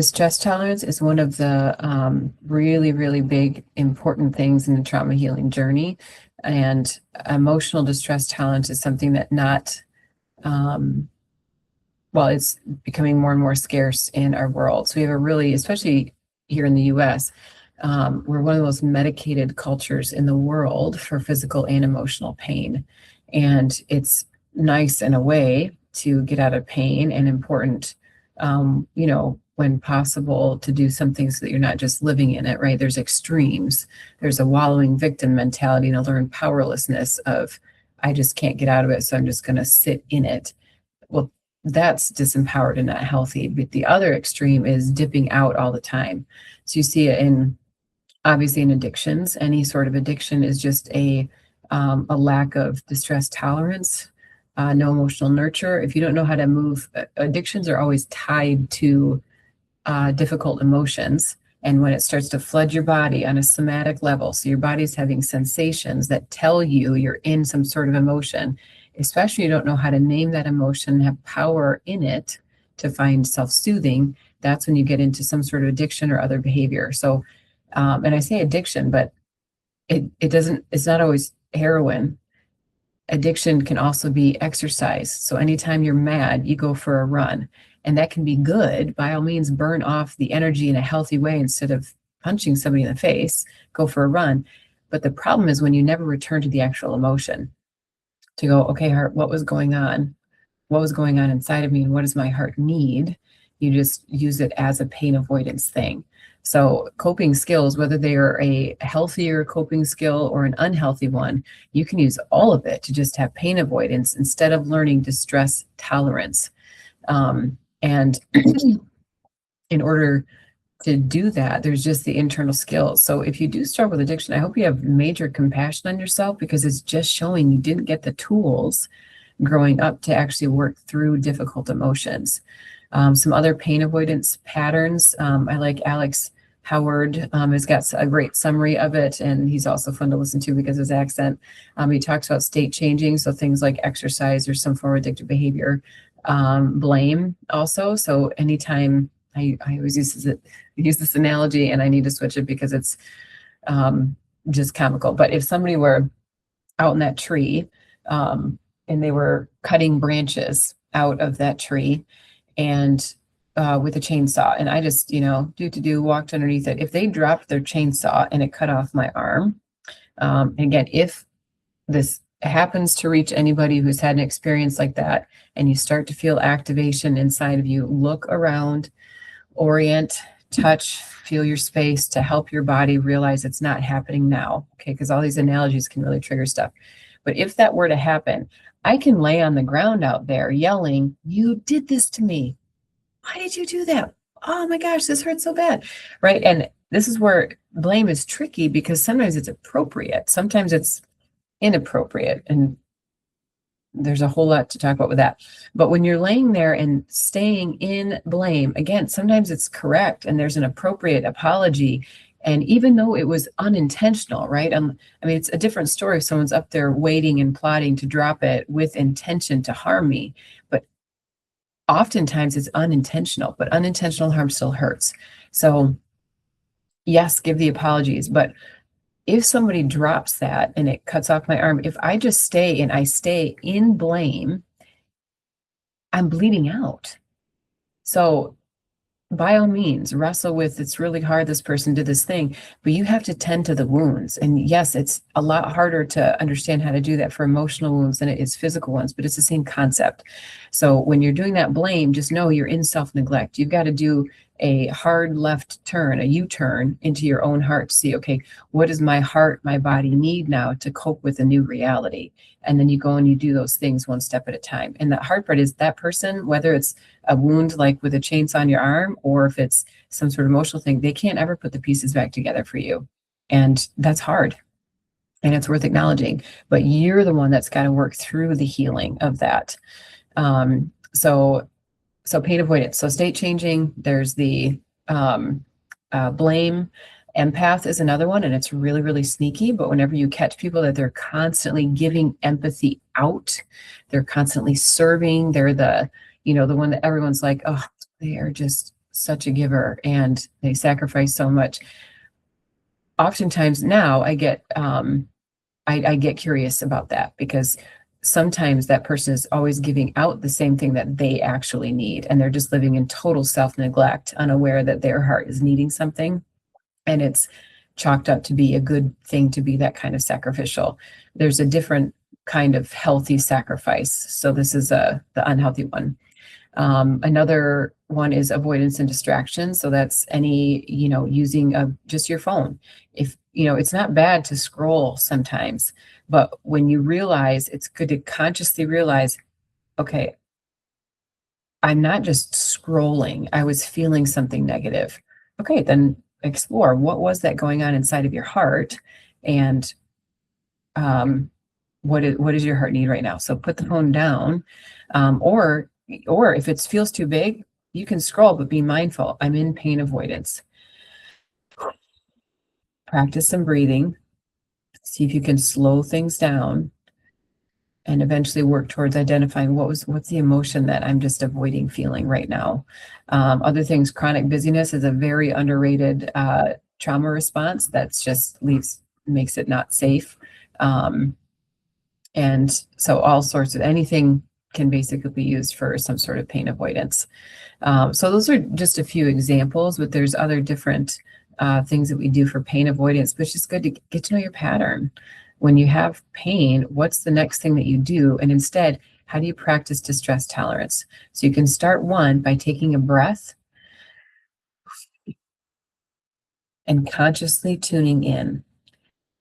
Distress tolerance is one of the really, really big, important things in the trauma healing journey. And emotional distress tolerance is something that um, it's becoming more and more scarce in our world. So we have a really, especially here in the US, we're one of the most medicated cultures in the world for physical and emotional pain. And it's nice in a way to get out of pain, and important, when possible, to do something so that you're not just living in it, right? There's extremes. There's a wallowing victim mentality and a learned powerlessness of, I just can't get out of it, so I'm just going to sit in it. Well, that's disempowered and not healthy. But the other extreme is dipping out all the time. So you see it obviously in addictions. Any sort of addiction is just a lack of distress tolerance, no emotional nurture. If you don't know how to move, addictions are always tied to difficult emotions. And when it starts to flood your body on a somatic level, so your body's having sensations that tell you you're in some sort of emotion, especially you don't know how to name that emotion, have power in it to find self-soothing, that's when you get into some sort of addiction or other behavior. So, and I say addiction, but it's not always heroin. Addiction can also be exercise. So anytime you're mad, you go for a run. And that can be good. By all means, burn off the energy in a healthy way instead of punching somebody in the face, go for a run. But the problem is when you never return to the actual emotion, to go, okay, heart, what was going on? What was going on inside of me, and what does my heart need? You just use it as a pain avoidance thing. So coping skills, whether they are a healthier coping skill or an unhealthy one, you can use all of it to just have pain avoidance instead of learning distress tolerance. And in order to do that, there's just the internal skills. So if you do struggle with addiction, I hope you have major compassion on yourself, because it's just showing you didn't get the tools growing up to actually work through difficult emotions. Some other pain avoidance patterns, I like Alex Howard has got a great summary of it, and he's also fun to listen to because of his accent. He talks about state changing, so things like exercise or some form of addictive behavior. Blame also. So anytime I always use this analogy, and I need to switch it because it's just comical. But if somebody were out in that tree and they were cutting branches out of that tree and with a chainsaw, and I just, walked underneath it. If they dropped their chainsaw and it cut off my arm, and again, if this happens to reach anybody who's had an experience like that, and you start to feel activation inside of you, look around, orient, touch, feel your space to help your body realize it's not happening now. Okay, because all these analogies can really trigger stuff. But if that were to happen, I can lay on the ground out there yelling, "You did this to me. Why did you do that? Oh my gosh, this hurts so bad." Right? And this is where blame is tricky, because sometimes it's appropriate, sometimes it's inappropriate, and there's a whole lot to talk about with that. But when you're laying there and staying in blame, again, sometimes it's correct and there's an appropriate apology. And even though it was unintentional, right? It's a different story if someone's up there waiting and plotting to drop it with intention to harm me. But oftentimes it's unintentional, but unintentional harm still hurts. So yes, give the apologies, but if somebody drops that and it cuts off my arm, if I just stay in blame, I'm bleeding out. So by all means, wrestle with, it's really hard, this person did this thing, but you have to tend to the wounds. And yes, it's a lot harder to understand how to do that for emotional wounds than it is physical ones, but it's the same concept. So when you're doing that blame, just know you're in self-neglect. You've got to do a hard left turn, a U-turn into your own heart to see, okay, what does my heart, my body need now to cope with a new reality? And then you go and you do those things one step at a time. And that hard part is that person, whether it's a wound like with a chainsaw on your arm, or if it's some sort of emotional thing, they can't ever put the pieces back together for you. And that's hard. And it's worth acknowledging. But you're the one that's got to work through the healing of that. So pain avoidance. So state changing, there's the blame. Empath is another one, and it's really, really sneaky. But whenever you catch people that they're constantly giving empathy out, they're constantly serving, they're the one that everyone's like, oh, they are just such a giver and they sacrifice so much. Oftentimes now I get curious about that because sometimes that person is always giving out the same thing that they actually need, and they're just living in total self-neglect, unaware that their heart is needing something, and it's chalked up to be a good thing to be that kind of sacrificial. There's a different kind of healthy sacrifice. So this is the unhealthy one. Another one is avoidance and distraction. So that's any, using just your phone. If, it's not bad to scroll sometimes, but when you realize, it's good to consciously realize, okay, I'm not just scrolling, I was feeling something negative. Okay, then explore what was that going on inside of your heart, and what is your heart need right now? So put the phone down, or if it feels too big, you can scroll, but be mindful. I'm in pain avoidance. Practice some breathing. See if you can slow things down, and eventually work towards identifying what's the emotion that I'm just avoiding feeling right now. Other things, chronic busyness is a very underrated trauma response that's just makes it not safe. And so all sorts of anything can basically be used for some sort of pain avoidance. So those are just a few examples, but there's other different things that we do for pain avoidance, but it's just good to get to know your pattern. When you have pain, what's the next thing that you do? And instead, how do you practice distress tolerance? So you can start one by taking a breath and consciously tuning in.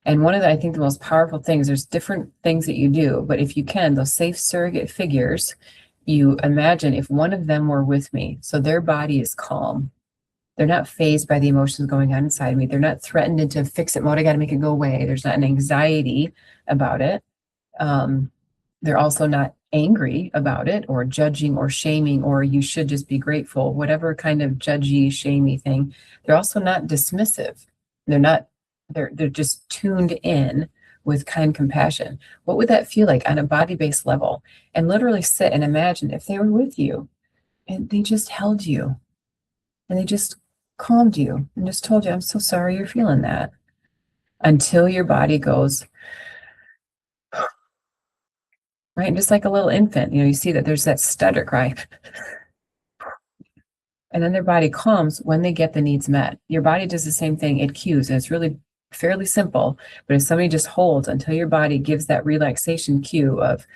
And one of I think the most powerful things, there's different things that you do, but if you can, those safe surrogate figures, you imagine if one of them were with me, so their body is calm. They're not fazed by the emotions going on inside me. They're not threatened into fix it mode. I got to make it go away. There's not an anxiety about it. They're also not angry about it or judging or shaming, or you should just be grateful, whatever kind of judgy, shamey thing. They're also not dismissive. They're just tuned in with kind compassion. What would that feel like on a body-based level? And literally sit and imagine if they were with you and they just held you and they just calmed you and just told you, I'm so sorry you're feeling that, until your body goes, right? And just like a little infant, you see that there's that stutter cry. And then their body calms when they get the needs met. Your body does the same thing. It cues, and it's really fairly simple. But if somebody just holds until your body gives that relaxation cue of,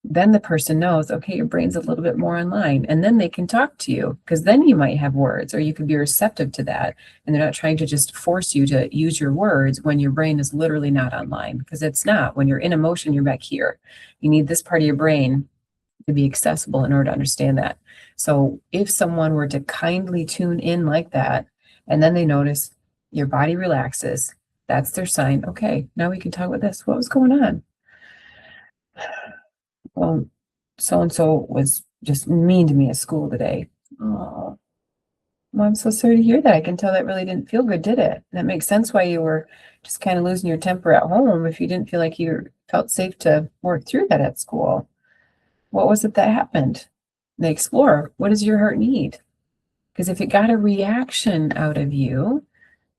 then the person knows, okay, your brain's a little bit more online, and then they can talk to you, because then you might have words, or you could be receptive to that, and they're not trying to just force you to use your words when your brain is literally not online, because it's not. When you're in emotion, you're back here. You need this part of your brain to be accessible in order to understand that. So if someone were to kindly tune in like that, and then they notice your body relaxes, that's their sign. Okay, now we can talk about this. What was going on? Well, so-and-so was just mean to me at school today. Oh, well, I'm so sorry to hear that. I can tell that really didn't feel good, did it? That makes sense why you were just kind of losing your temper at home if you didn't feel like you felt safe to work through that at school. What was it that happened? They explore, what does your heart need? Because if it got a reaction out of you,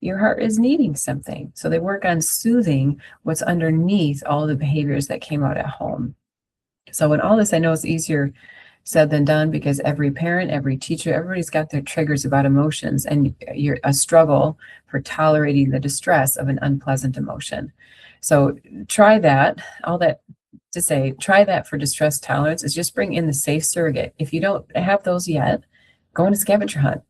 your heart is needing something. So they work on soothing what's underneath all the behaviors that came out at home. So in all this, I know it's easier said than done, because every parent, every teacher, everybody's got their triggers about emotions, and you're a struggle for tolerating the distress of an unpleasant emotion. So try that. All that to say, try that for distress tolerance is just bring in the safe surrogate. If you don't have those yet, go on a scavenger hunt.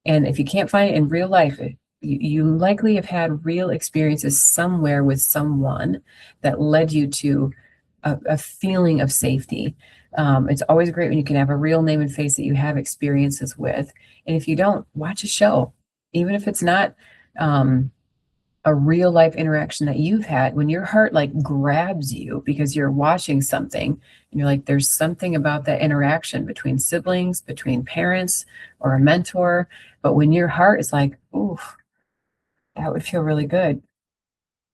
And if you can't find it in real life, you likely have had real experiences somewhere with someone that led you to a feeling of safety. It's always great when you can have a real name and face that you have experiences with. And if you don't, watch a show, even if it's not a real life interaction that you've had. When your heart like grabs you because you're watching something and you're like, there's something about that interaction between siblings, between parents, or a mentor. But when your heart is like, oof, that would feel really good,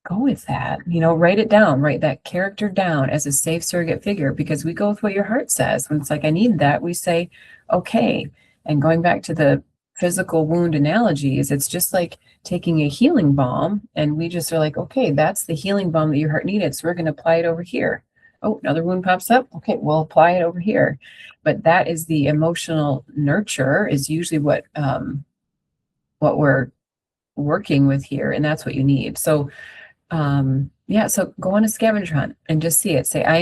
go with that. Write it down, write that character down as a safe surrogate figure, because we go with what your heart says. When it's like, I need that, we say, okay, And going back to the physical wound analogies, it's just like taking a healing balm, and we just are like, okay, that's the healing balm that your heart needed, so we're going to apply it over here. Oh, another wound pops up. Okay, we'll apply it over here. But that is the emotional nurture, is usually what we're working with here, and that's what you need. So yeah, so go on a scavenger hunt and just see it. Say, I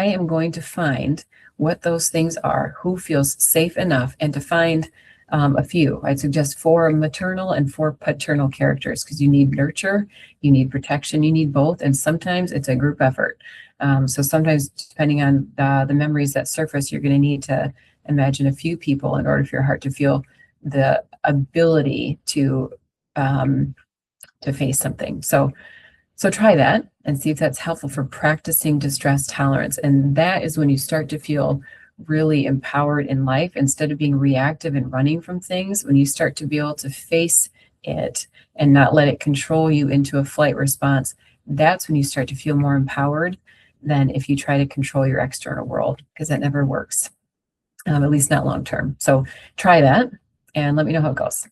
am going to find what those things are, who feels safe enough, and to find a few. I'd suggest 4 maternal and 4 paternal characters, because you need nurture, you need protection, you need both, and sometimes it's a group effort. So sometimes, depending on the memories that surface, you're going to need to imagine a few people in order for your heart to feel the ability to face something. So try that and see if that's helpful for practicing distress tolerance. And that is when you start to feel really empowered in life, instead of being reactive and running from things. When you start to be able to face it and not let it control you into a flight response, that's when you start to feel more empowered than if you try to control your external world, because that never works, at least not long term. So try that and let me know how it goes.